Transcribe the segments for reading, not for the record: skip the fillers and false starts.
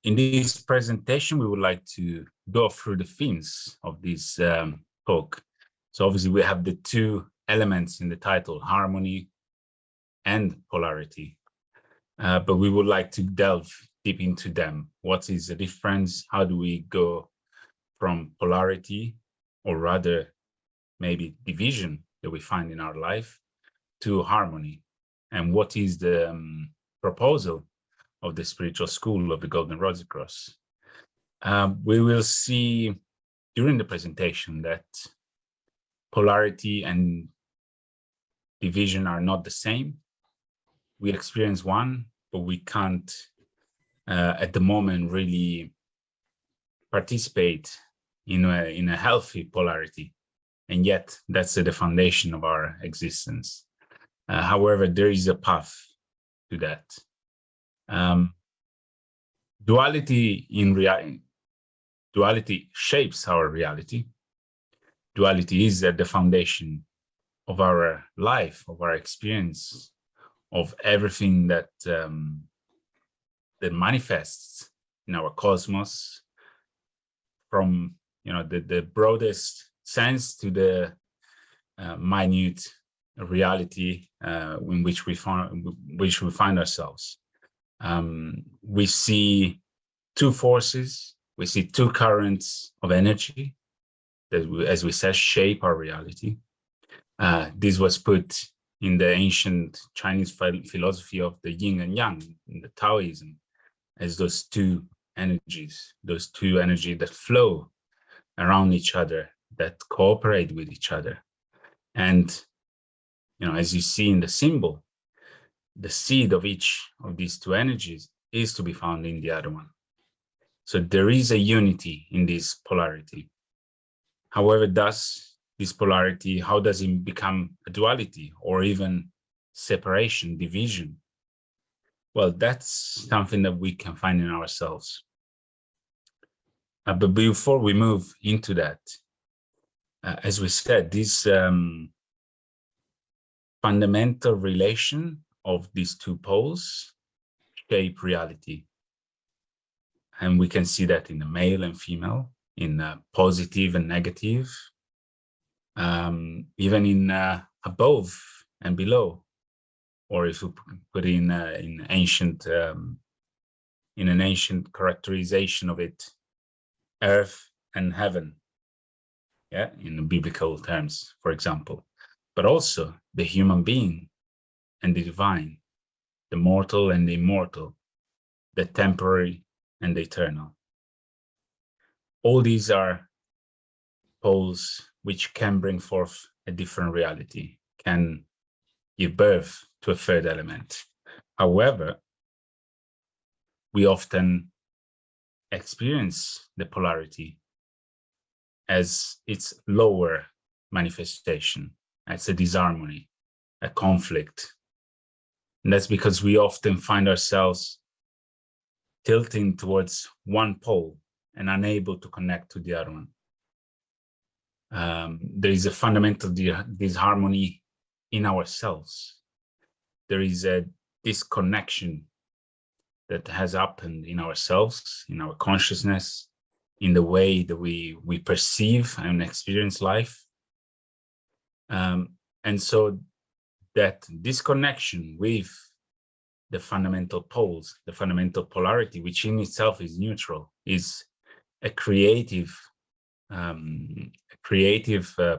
In this presentation, we would like to go through the themes of this talk. So obviously we have the two elements in the title, harmony and polarity. But we would like to delve deep into them. What is the difference? How do we go from polarity, or rather maybe division that we find in our life, to harmony? And what is the proposal of the spiritual school of the Golden Rosy Cross? We will see during the presentation that polarity and division are not the same. We experience one, but we can't at the moment really participate in a healthy polarity, and yet that's the foundation of our existence. However, there is a path to that. Duality shapes our reality. Duality is at the foundation of our life, of our experience, of everything that that manifests in our cosmos, from the broadest sense to the minute reality in which we find ourselves. We see two forces, we see two currents of energy that, as we said, shape our reality. This was put in the ancient Chinese philosophy of the yin and yang, in the Taoism, as those two energies that flow around each other, that cooperate with each other. And as you see in the symbol, the seed of each of these two energies is to be found in the other one. So there is a unity in this polarity. However, this polarity, how does it become a duality, or even separation, division? Well, that's something that we can find in ourselves. But before we move into that, as we said, this fundamental relation of these two poles shape reality. And we can see that in the male and female, in positive and negative, even in above and below, or if we put in an ancient characterization of it, earth and heaven, in the biblical terms, for example, but also the human being and the divine, the mortal and the immortal, the temporary and the eternal. All these are poles which can bring forth a different reality, can give birth to a third element. However, we often experience the polarity as its lower manifestation, as a disharmony, a conflict. And that's because we often find ourselves tilting towards one pole and unable to connect to the other one. There is a fundamental disharmony in ourselves. There is a disconnection that has happened in ourselves, in our consciousness, in the way that we perceive and experience life. And so that disconnection with the fundamental poles, the fundamental polarity, which in itself is neutral, is a creative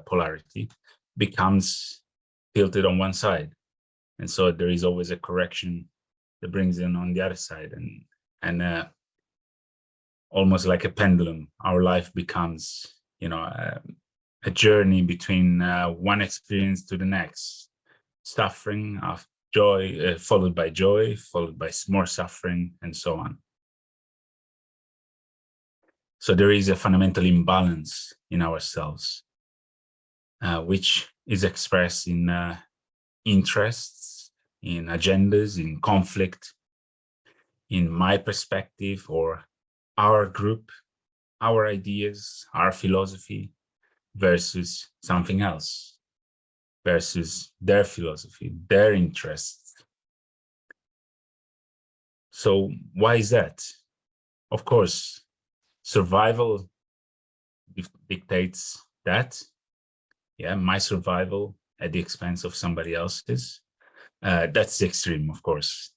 polarity, becomes tilted on one side. And so there is always a correction that brings in on the other side, and almost like a pendulum, our life becomes, a journey between one experience to the next, suffering of joy, followed by more suffering, and so on. So there is a fundamental imbalance in ourselves, which is expressed in interests, in agendas, in conflict, in my perspective, or our group, our ideas, our philosophy, versus something else, versus their philosophy, their interests. So why is that? Of course, survival dictates that. Yeah, my survival at the expense of somebody else's. That's the extreme, of course.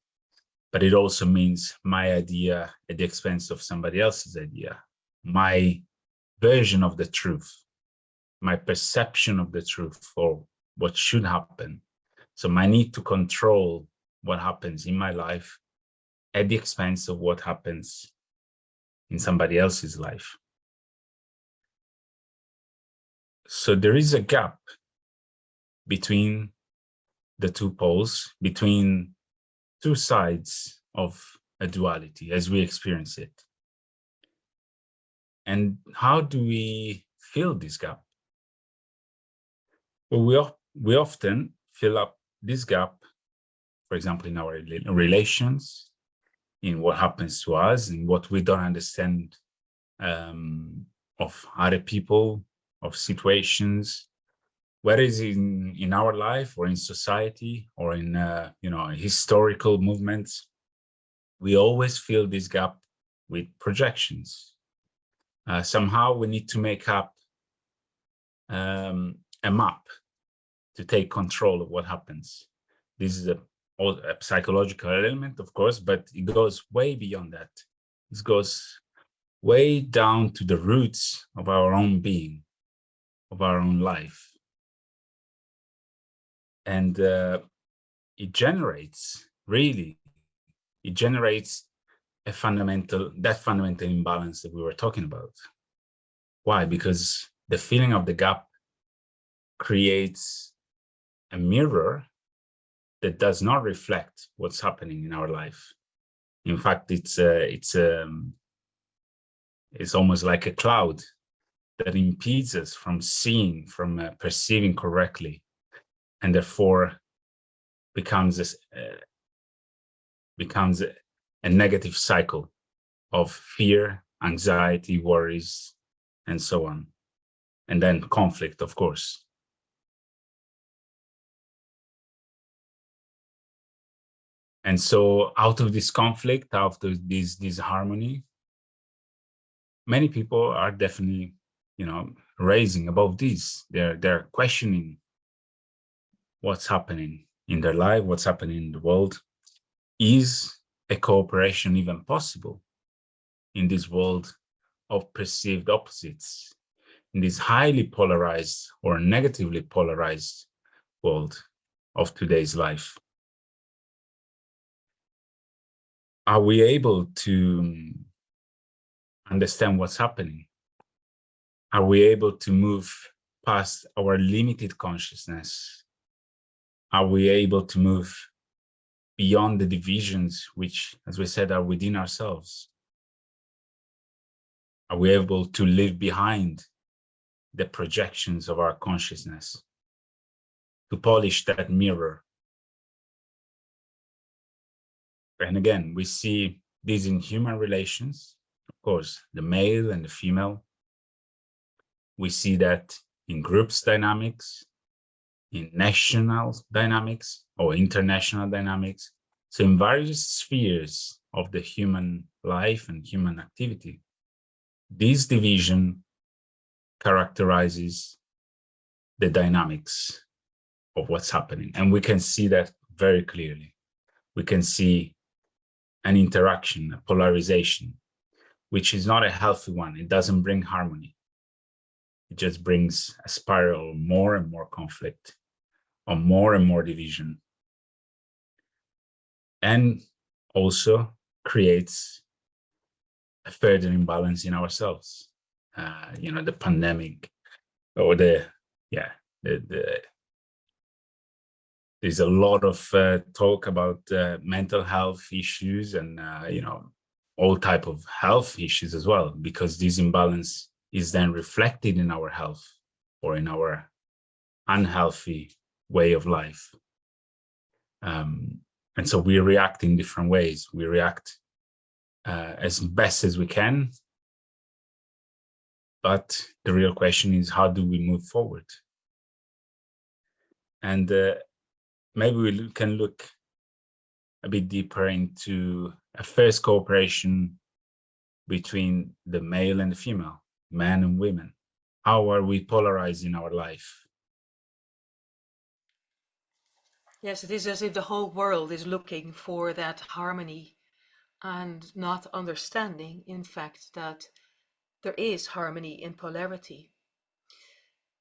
But it also means my idea at the expense of somebody else's idea, my version of the truth, my perception of the truth or what should happen. So my need to control what happens in my life at the expense of what happens in somebody else's life. So there is a gap between the two poles, between two sides of a duality as we experience it. And how do we fill this gap? Well, we often fill up this gap, for example, in our relations, in what happens to us, in what we don't understand of other people, of situations, whether it's in our life or in society or in historical movements. We always fill this gap with projections. Somehow we need to make up a map to take control of what happens. This is a psychological element, of course, but it goes way beyond that. It goes way down to the roots of our own being, of our own life. And it generates that fundamental imbalance that we were talking about. Why? Because the feeling of the gap creates a mirror that does not reflect what's happening in our life. In fact, it's almost like a cloud that impedes us from seeing, from perceiving correctly, and therefore becomes a negative cycle of fear, anxiety, worries, and so on. And then conflict, of course. And so out of this conflict, out of this harmony, many people are definitely, raising above this. They're questioning what's happening in their life, what's happening in the world. Is a cooperation even possible in this world of perceived opposites, in this highly polarized or negatively polarized world of today's life? Are we able to understand what's happening? Are we able to move past our limited consciousness? Are we able to move beyond the divisions which, as we said, are within ourselves? Are we able to live behind the projections of our consciousness, to polish that mirror? And again, we see this in human relations, of course, the male and the female. We see that in groups dynamics, in national dynamics or international dynamics. So in various spheres of the human life and human activity, this division characterizes the dynamics of what's happening. And we can see that very clearly. We can see an interaction, a polarization, which is not a healthy one. It doesn't bring harmony. It just brings a spiral of more and more conflict, or more and more division. And also creates a further imbalance in ourselves. The pandemic or there's a lot of talk about mental health issues and all type of health issues as well, because this imbalance is then reflected in our health or in our unhealthy way of life. And so we react in different ways. We react as best as we can. But the real question is, how do we move forward? And maybe we can look a bit deeper into a first cooperation between the male and the female, men and women? How are we polarized in our life? Yes, it is as if the whole world is looking for that harmony and not understanding, in fact, that there is harmony in polarity.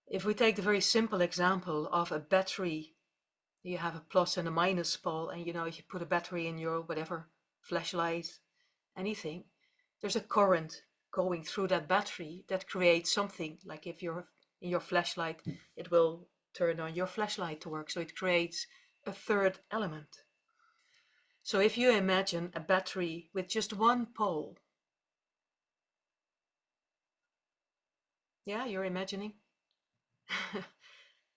If we take the very simple example of a battery, you have a plus and a minus pole, and if you put a battery in your whatever, flashlight, anything, there's a current going through that battery that creates something. Like if you're in your flashlight, it will turn on your flashlight to work. So it creates a third element. So if you imagine a battery with just one pole, yeah, you're imagining.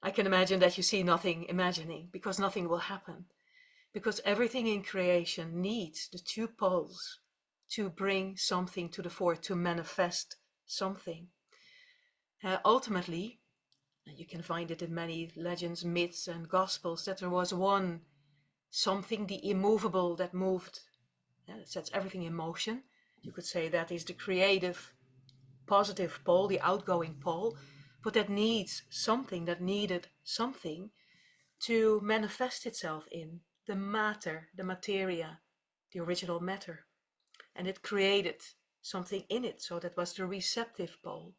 I can imagine that you see nothing imagining, because nothing will happen. Because everything in creation needs the two poles to bring something to the fore, to manifest something. Ultimately, you can find it in many legends, myths, and gospels, that there was one something, the immovable, that moved, sets everything in motion. You could say that is the creative, positive pole, the outgoing pole, but that needed something to manifest itself in the matter, the materia, the original matter. And it created something in it, so that was the receptive pole.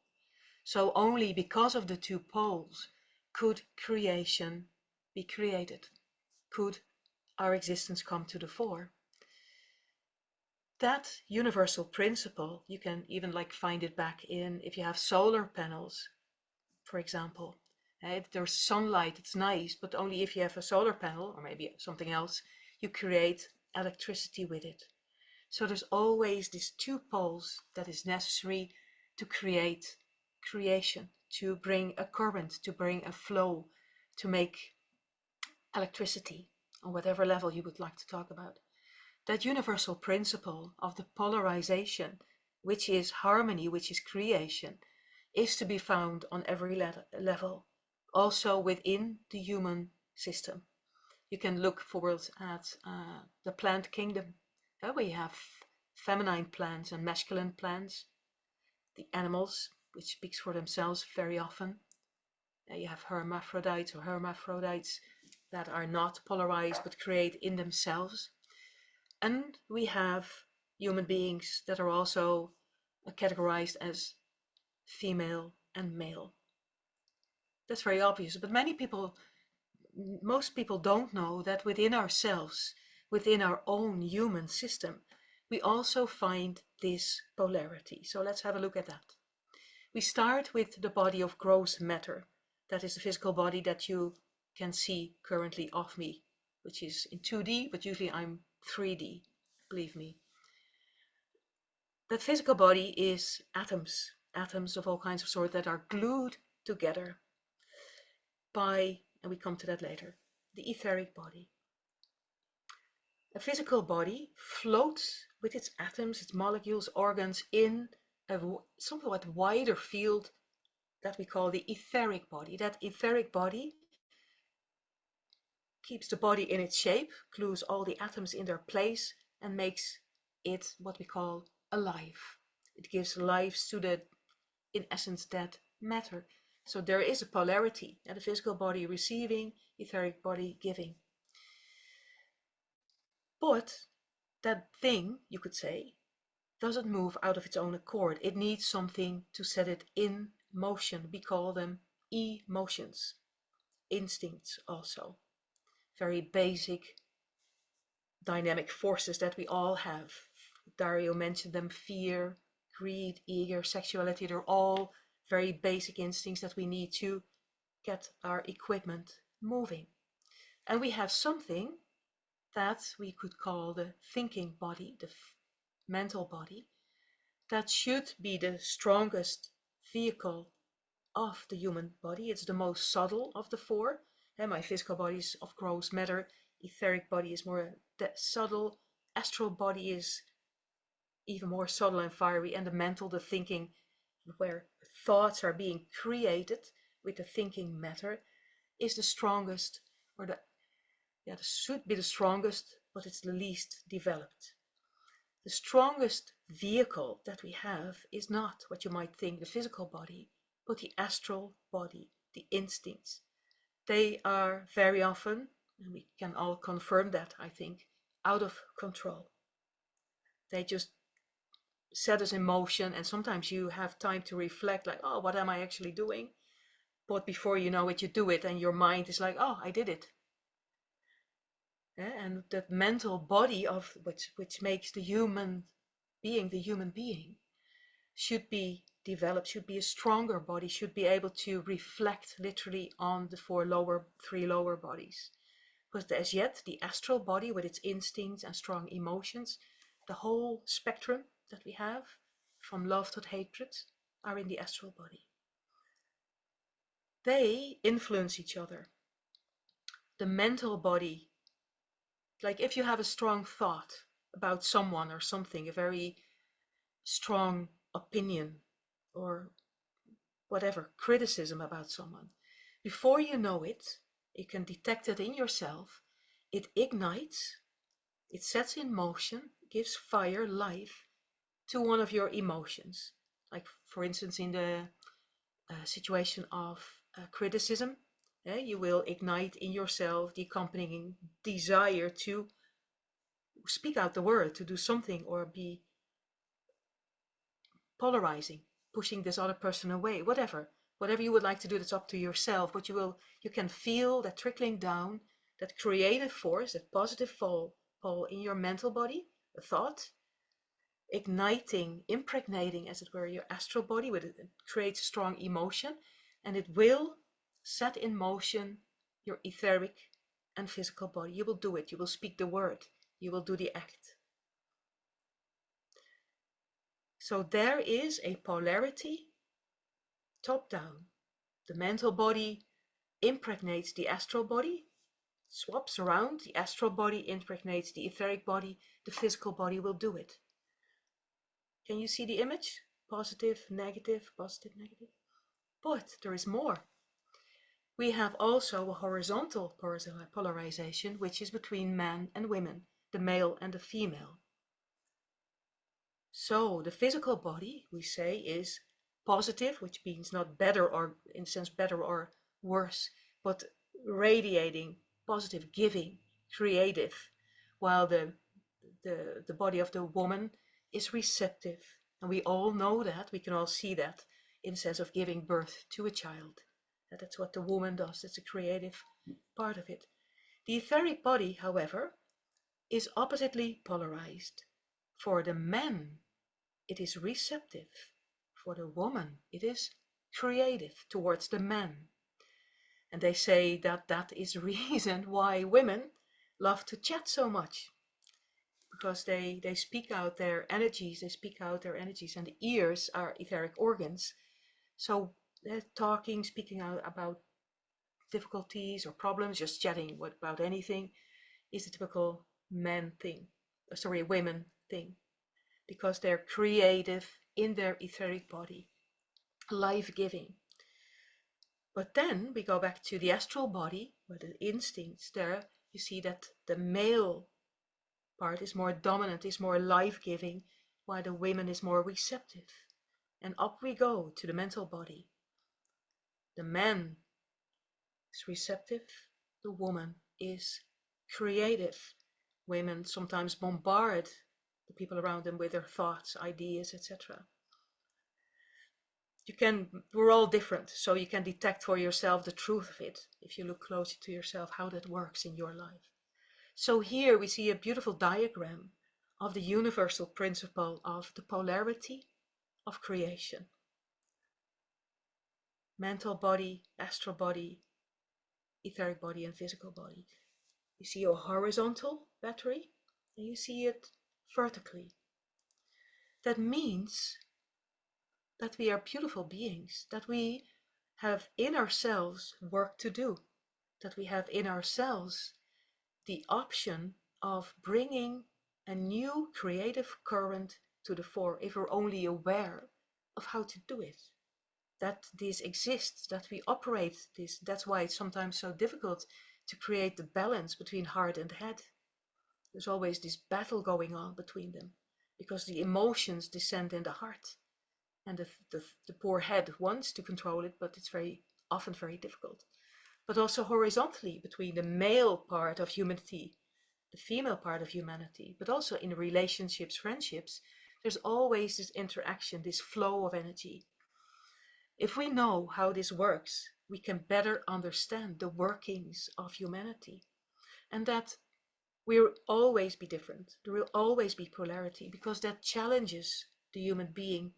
So only because of the two poles could creation be created, could our existence come to the fore. That universal principle, you can even find it back in, if you have solar panels, for example. There's sunlight, it's nice, but only if you have a solar panel, or maybe something else, you create electricity with it. So there's always these two poles that is necessary to create creation, to bring a current, to bring a flow, to make electricity on whatever level you would like to talk about. That universal principle of the polarization, which is harmony, which is creation, is to be found on every level, also within the human system. You can look forward at the plant kingdom, where you have feminine plants and masculine plants, the animals, which speaks for themselves very often. You have hermaphrodites that are not polarized but create in themselves. And we have human beings that are also categorized as female and male. That's very obvious, but most people don't know that within ourselves, within our own human system, we also find this polarity. So let's have a look at that. We start with the body of gross matter. That is the physical body that you can see currently of me, which is in 2D, but usually I'm 3D, believe me. That physical body is atoms of all kinds of sort that are glued together by, and we come to that later, the etheric body. A physical body floats with its atoms, its molecules, organs in a somewhat wider field that we call the etheric body. That etheric body keeps the body in its shape, glues all the atoms in their place, and makes it what we call alive. It gives life to the, in essence, that matter. So there is a polarity, and the physical body receiving, etheric body giving. But that thing, you could say, doesn't move out of its own accord. It needs something to set it in motion. We call them emotions, instincts also. Very basic dynamic forces that we all have. Dario mentioned them: fear, greed, eager, sexuality. They're all very basic instincts that we need to get our equipment moving. And we have something that we could call the thinking body, the mental body, that should be the strongest vehicle of the human body. It's the most subtle of the four. And my physical body is of gross matter, etheric body is more subtle, astral body is even more subtle and fiery, and the mental, the thinking, where thoughts are being created with the thinking matter, is the strongest, or should be the strongest, but it's the least developed. The strongest vehicle that we have is not what you might think the physical body, but the astral body, the instincts. They are very often, and we can all confirm that, I think, out of control. They just set us in motion, and sometimes you have time to reflect, like, oh, what am I actually doing? But before you know it, you do it, and your mind is like, oh, I did it. And that mental body of which makes the human being should be developed, should be a stronger body, should be able to reflect literally on the three lower bodies. Because as yet, the astral body with its instincts and strong emotions, the whole spectrum that we have, from love to hatred, are in the astral body. They influence each other. The mental body, like if you have a strong thought about someone or something, a very strong opinion or whatever, criticism about someone, before you know it, you can detect it in yourself, it ignites, it sets in motion, gives fire, life to one of your emotions. Like, for instance, in the situation of criticism, you will ignite in yourself the accompanying desire to speak out the word, to do something, or be polarizing, pushing this other person away, whatever you would like to do, that's up to yourself. But you can feel that trickling down, that creative force, that positive pole in your mental body, a thought, igniting, impregnating, as it were, your astral body, with it creates strong emotion, and it will set in motion your etheric and physical body. You will do it. You will speak the word. You will do the act. So there is a polarity top down. The mental body impregnates the astral body, swaps around. The astral body impregnates the etheric body. The physical body will do it. Can you see the image? Positive, negative, positive, negative. But there is more. We have also a horizontal polarization, which is between men and women, the male and the female. So the physical body, we say, is positive, which means not better, or in a sense better or worse, but radiating, positive, giving, creative, while the body of the woman is receptive. And we all know that, we can all see that in the sense of giving birth to a child. That's what the woman does, that's a creative part of it. The etheric body, however, is oppositely polarized. For the man, it is receptive. For the woman, it is creative towards the man. And they say that that is reason why women love to chat so much, because they speak out their energies, and the ears are etheric organs. So they're talking, speaking out about difficulties or problems, just chatting about anything, is the typical man thing, women thing, because they're creative in their etheric body, life-giving. But then we go back to the astral body, where the instincts, there you see that the male part is more dominant, is more life-giving, while the women is more receptive. And up we go to the mental body. The man is receptive, the woman is creative. Women sometimes bombard the people around them with their thoughts, ideas, etc. We're all different, so you can detect for yourself the truth of it if you look closer to yourself, how that works in your life. So here we see a beautiful diagram of the universal principle of the polarity of creation. Mental body, astral body, etheric body, and physical body. You see a horizontal battery, and you see it vertically. That means that we are beautiful beings, that we have in ourselves work to do, that we have in ourselves the option of bringing a new creative current to the fore, if we're only aware of how to do it. That this exists, that we operate this. That's why it's sometimes so difficult to create the balance between heart and head. There's always this battle going on between them, because the emotions descend in the heart. And the poor head wants to control it, but it's very often very difficult. But also horizontally between the male part of humanity, the female part of humanity, but also in relationships, friendships, there's always this interaction, this flow of energy. If we know how this works, we can better understand the workings of humanity, and that we'll always be different. There will always be polarity because that challenges the human being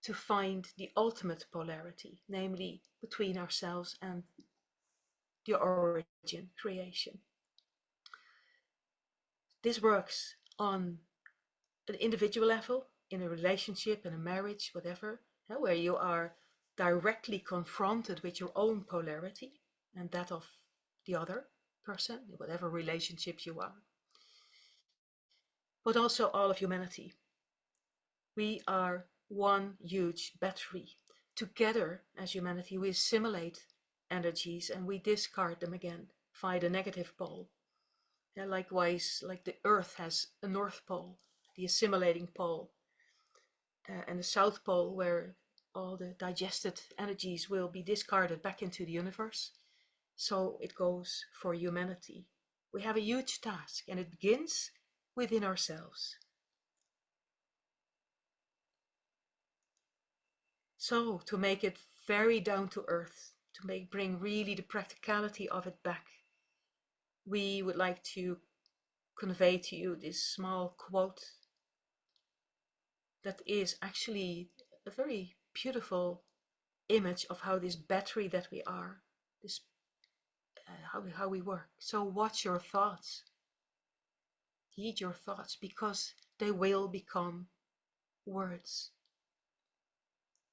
to find the ultimate polarity, namely between ourselves and the origin, creation. This works on an individual level, in a relationship, in a marriage, whatever, where you are directly confronted with your own polarity and that of the other person, in whatever relationship you are, but also all of humanity. We are one huge battery. Together, as humanity, we assimilate energies and we discard them again via the negative pole. And likewise, like the Earth has a North Pole, the assimilating pole, and the South Pole, where all the digested energies will be discarded back into the universe. So it goes for humanity. We have a huge task, and it begins within ourselves. So, to make it very down to earth, to bring really the practicality of it back, we would like to convey to you this small quote that is actually a very beautiful image of how this battery that we are, this how we work. So watch your thoughts, heed your thoughts, because they will become words.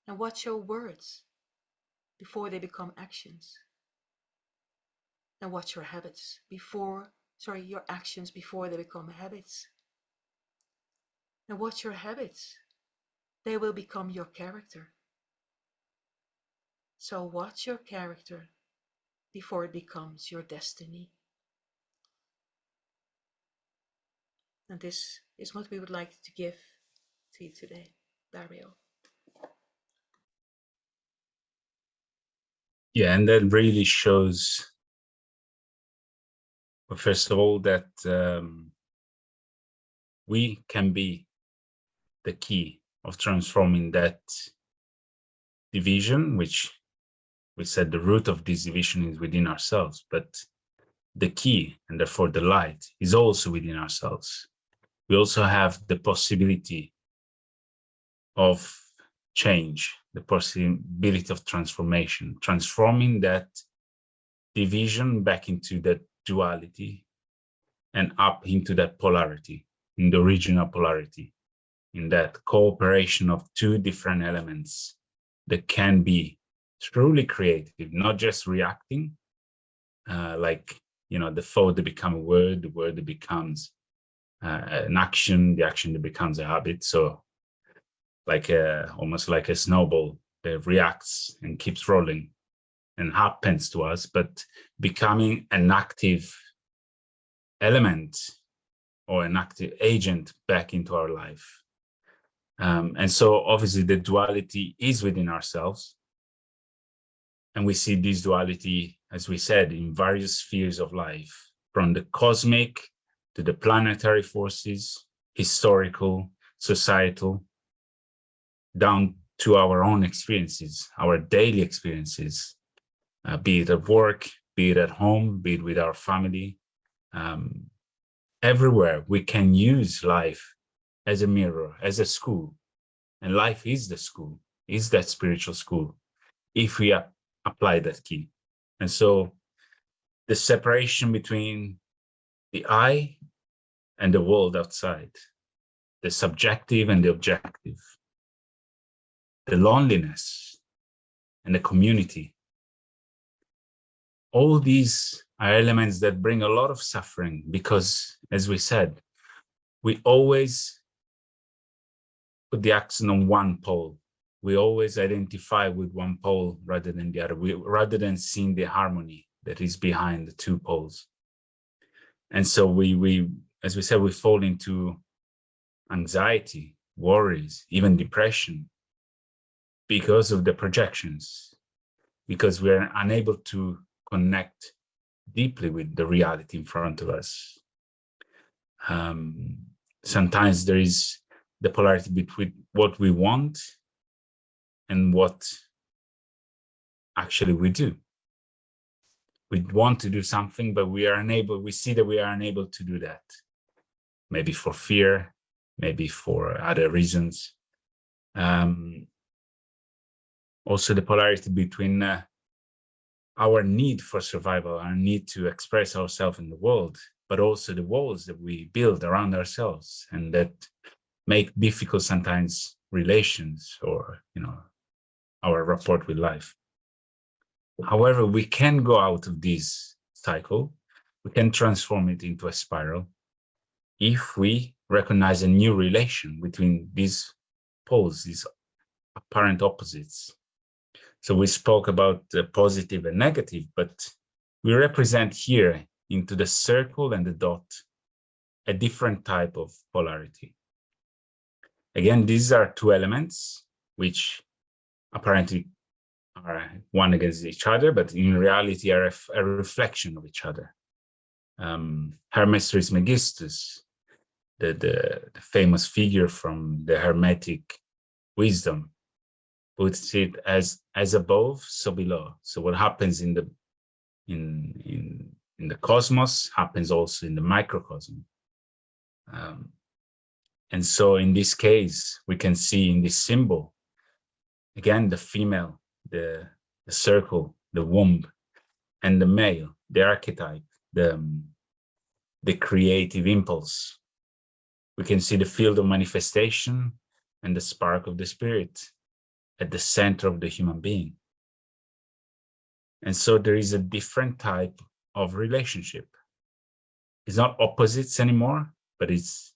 And watch your words before they become actions. And watch your habits your actions before they become habits. And watch your habits. They will become your character. So watch your character before it becomes your destiny. And this is what we would like to give to you today, Dario. Yeah, and that really shows, well, first of all, that we can be the key of transforming that division, which we said the root of this division is within ourselves, but the key, and therefore the light, is also within ourselves. We also have the possibility of change, the possibility of transformation, transforming that division back into that duality and up into that polarity, in the original polarity, in that cooperation of two different elements that can be truly creative, not just reacting, like, the thought that becomes a word, the word that becomes an action, the action that becomes a habit. So like almost like a snowball that reacts and keeps rolling and happens to us, but becoming an active element or an active agent back into our life. And so obviously the duality is within ourselves. And we see this duality, as we said, in various spheres of life, from the cosmic to the planetary forces, historical, societal, down to our own experiences, our daily experiences, be it at work, be it at home, be it with our family. Everywhere we can use life as a mirror, as a school. And life is the school, is that spiritual school, if we apply that key. And so the separation between the I and the world outside, the subjective and the objective, the loneliness and the community, all these are elements that bring a lot of suffering because, as we said, we always put the accent on one pole. We always identify with one pole rather than the other, rather than seeing the harmony that is behind the two poles. And so we, as we said, we fall into anxiety, worries, even depression, because of the projections, because we are unable to connect deeply with the reality in front of us. Sometimes there is the polarity between what we want and what actually we do. We want to do something, but we see that we are unable to do that. Maybe for fear, maybe for other reasons. Also the polarity between our need for survival, our need to express ourselves in the world, but also the walls that we build around ourselves and that make difficult sometimes relations or, our rapport with life. However, we can go out of this cycle. We can transform it into a spiral if we recognize a new relation between these poles, these apparent opposites. So we spoke about the positive and negative, but we represent here into the circle and the dot a different type of polarity. Again, these are two elements which apparently are one against each other, but in reality are a reflection of each other. Hermes Trismegistus, the famous figure from the Hermetic wisdom, puts it as above, so below. So what happens in the cosmos happens also in the microcosm. And so in this case, we can see in this symbol, again, the female, the circle, the womb, and the male, the archetype, the creative impulse. We can see the field of manifestation and the spark of the spirit at the center of the human being. And so there is a different type of relationship. It's not opposites anymore, but it's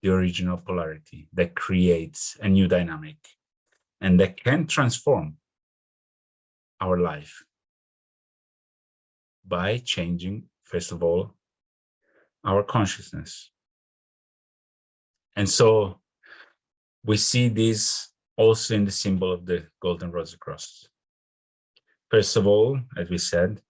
the original polarity that creates a new dynamic and that can transform our life by changing, first of all, our consciousness. And so we see this also in the symbol of the Golden Rose Cross. First of all, as we said,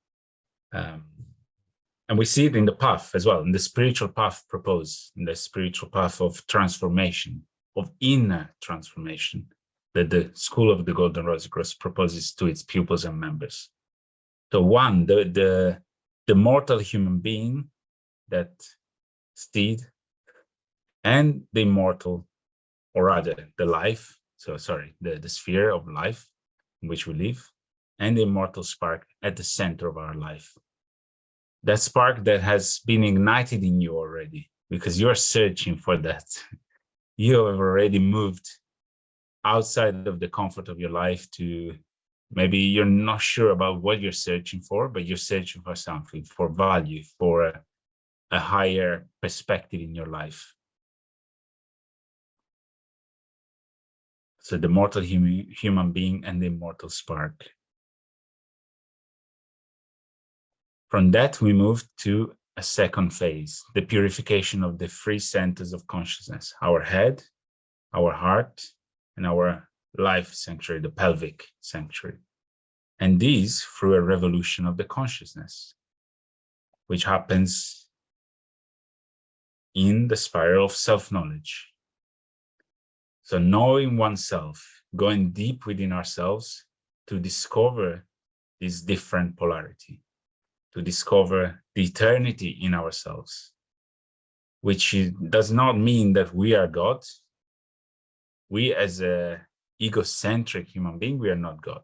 and we see it in the path as well, in the spiritual path proposed, in the spiritual path of transformation, of inner transformation, that the School of the Golden Rose Cross proposes to its pupils and members. So one, the mortal human being, that steed, and the immortal, or rather the life, the sphere of life in which we live, and the immortal spark at the center of our life. That spark that has been ignited in you already, because you're searching for that. You have already moved outside of the comfort of your life to, maybe you're not sure about what you're searching for, but you're searching for something, for value, for a higher perspective in your life. So the mortal human being and the immortal spark. From that, we move to a second phase, the purification of the three centers of consciousness, our head, our heart, and our life sanctuary, the pelvic sanctuary. And these through a revolution of the consciousness, which happens in the spiral of self-knowledge. So knowing oneself, going deep within ourselves to discover this different polarity, to discover the eternity in ourselves, which does not mean that we are God. We as a egocentric human being, we are not God.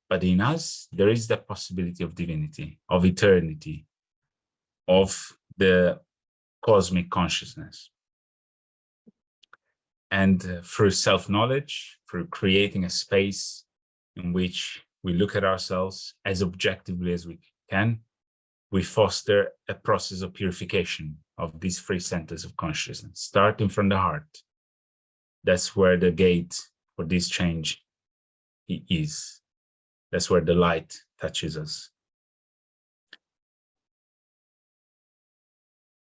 But in us, there is the possibility of divinity, of eternity, of the cosmic consciousness. And through self-knowledge, through creating a space in which we look at ourselves as objectively as we can, we foster a process of purification of these three centers of consciousness, starting from the heart. That's where the gate for this change is. That's where the light touches us.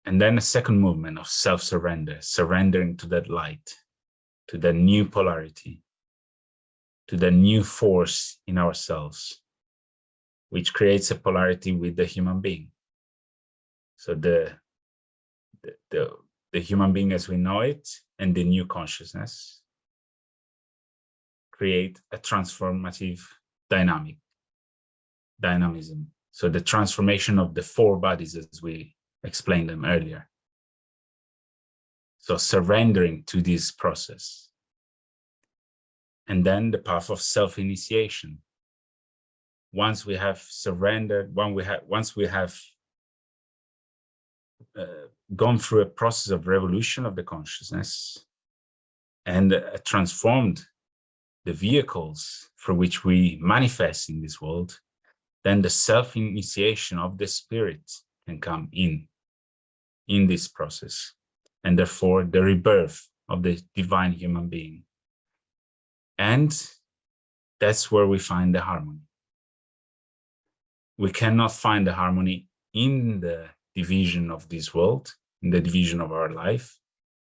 And then a second movement of self-surrender, surrendering to that light, to the new polarity, to the new force in ourselves, which creates a polarity with the human being. So the human being as we know it and the new consciousness create a transformative dynamism. So the transformation of the four bodies as we explained them earlier. So surrendering to this process. And then the path of self-initiation. Once we have surrendered, once we have gone through a process of revolution of the consciousness and transformed the vehicles for which we manifest in this world, then the self-initiation of the spirit can come in this process, and therefore the rebirth of the divine human being. And that's where we find the harmony. We cannot find the harmony in the division of this world, in the division of our life.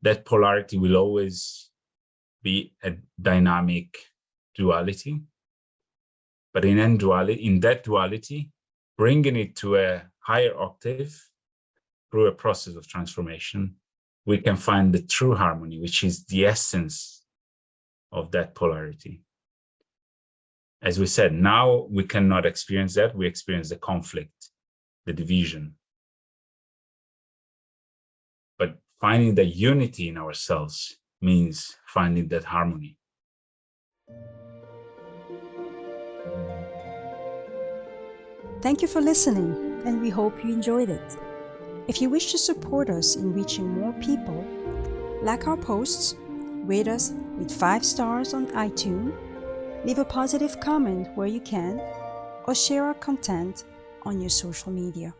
That polarity will always be a dynamic duality. But in that duality, bringing it to a higher octave through a process of transformation, we can find the true harmony, which is the essence of that polarity. As we said, now we cannot experience that. We experience the conflict, the division. But finding the unity in ourselves means finding that harmony. Thank you for listening, and we hope you enjoyed it. If you wish to support us in reaching more people, like our posts, rate us with 5 stars on iTunes, leave a positive comment where you can, or share our content on your social media.